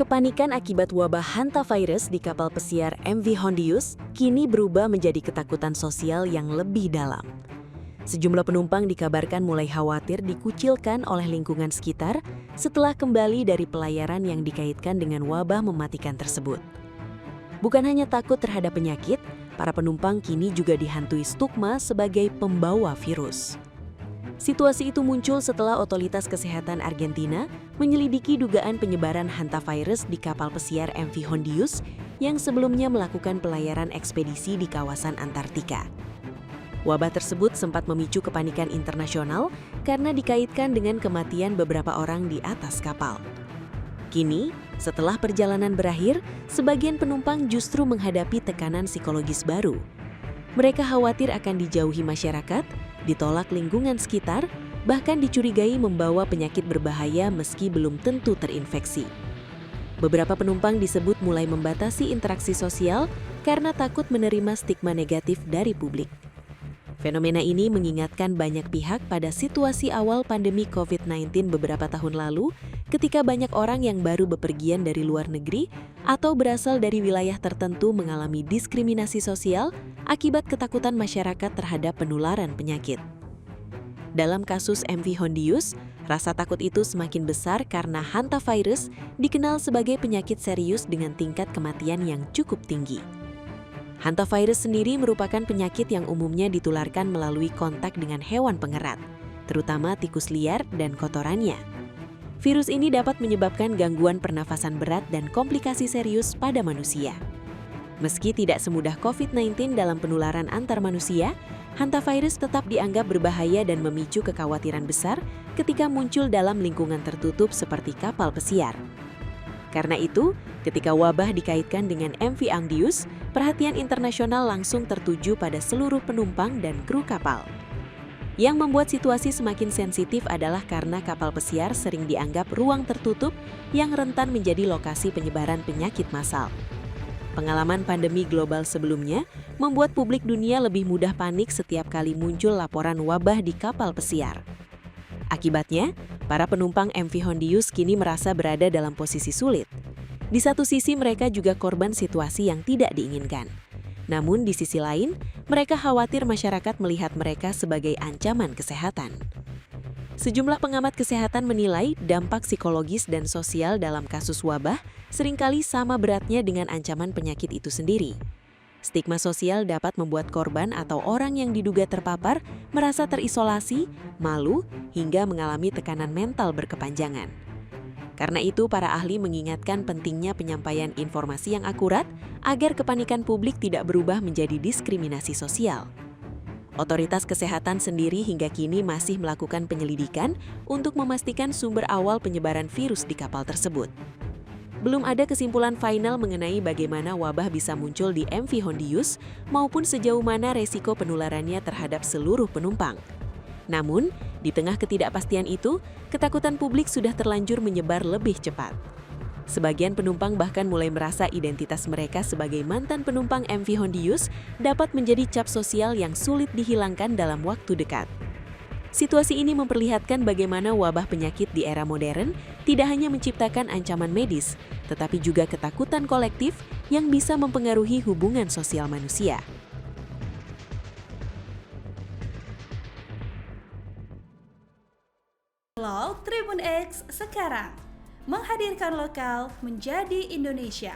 Kepanikan akibat wabah hantavirus di kapal pesiar MV Hondius kini berubah menjadi ketakutan sosial yang lebih dalam. Sejumlah penumpang dikabarkan mulai khawatir dikucilkan oleh lingkungan sekitar setelah kembali dari pelayaran yang dikaitkan dengan wabah mematikan tersebut. Bukan hanya takut terhadap penyakit, para penumpang kini juga dihantui stigma sebagai pembawa virus. Situasi itu muncul setelah otoritas kesehatan Argentina menyelidiki dugaan penyebaran hantavirus di kapal pesiar MV Hondius yang sebelumnya melakukan pelayaran ekspedisi di kawasan Antartika. Wabah tersebut sempat memicu kepanikan internasional karena dikaitkan dengan kematian beberapa orang di atas kapal. Kini, setelah perjalanan berakhir, sebagian penumpang justru menghadapi tekanan psikologis baru. Mereka khawatir akan dijauhi masyarakat, ditolak lingkungan sekitar, bahkan dicurigai membawa penyakit berbahaya meski belum tentu terinfeksi. Beberapa penumpang disebut mulai membatasi interaksi sosial karena takut menerima stigma negatif dari publik. Fenomena ini mengingatkan banyak pihak pada situasi awal pandemi COVID-19 beberapa tahun lalu ketika banyak orang yang baru bepergian dari luar negeri atau berasal dari wilayah tertentu mengalami diskriminasi sosial akibat ketakutan masyarakat terhadap penularan penyakit. Dalam kasus MV Hondius, rasa takut itu semakin besar karena hantavirus dikenal sebagai penyakit serius dengan tingkat kematian yang cukup tinggi. Hantavirus sendiri merupakan penyakit yang umumnya ditularkan melalui kontak dengan hewan pengerat, terutama tikus liar dan kotorannya. Virus ini dapat menyebabkan gangguan pernafasan berat dan komplikasi serius pada manusia. Meski tidak semudah COVID-19 dalam penularan antar manusia, hantavirus tetap dianggap berbahaya dan memicu kekhawatiran besar ketika muncul dalam lingkungan tertutup seperti kapal pesiar. Karena itu, ketika wabah dikaitkan dengan MV Hondius, perhatian internasional langsung tertuju pada seluruh penumpang dan kru kapal. Yang membuat situasi semakin sensitif adalah karena kapal pesiar sering dianggap ruang tertutup yang rentan menjadi lokasi penyebaran penyakit massal. Pengalaman pandemi global sebelumnya membuat publik dunia lebih mudah panik setiap kali muncul laporan wabah di kapal pesiar. Akibatnya, para penumpang MV Hondius kini merasa berada dalam posisi sulit. Di satu sisi mereka juga korban situasi yang tidak diinginkan. Namun di sisi lain, mereka khawatir masyarakat melihat mereka sebagai ancaman kesehatan. Sejumlah pengamat kesehatan menilai dampak psikologis dan sosial dalam kasus wabah seringkali sama beratnya dengan ancaman penyakit itu sendiri. Stigma sosial dapat membuat korban atau orang yang diduga terpapar merasa terisolasi, malu, hingga mengalami tekanan mental berkepanjangan. Karena itu, para ahli mengingatkan pentingnya penyampaian informasi yang akurat agar kepanikan publik tidak berubah menjadi diskriminasi sosial. Otoritas kesehatan sendiri hingga kini masih melakukan penyelidikan untuk memastikan sumber awal penyebaran virus di kapal tersebut. Belum ada kesimpulan final mengenai bagaimana wabah bisa muncul di MV Hondius maupun sejauh mana resiko penularannya terhadap seluruh penumpang. Namun, di tengah ketidakpastian itu, ketakutan publik sudah terlanjur menyebar lebih cepat. Sebagian penumpang bahkan mulai merasa identitas mereka sebagai mantan penumpang MV Hondius dapat menjadi cap sosial yang sulit dihilangkan dalam waktu dekat. Situasi ini memperlihatkan bagaimana wabah penyakit di era modern tidak hanya menciptakan ancaman medis, tetapi juga ketakutan kolektif yang bisa mempengaruhi hubungan sosial manusia. Tribun X sekarang menghadirkan lokal menjadi Indonesia.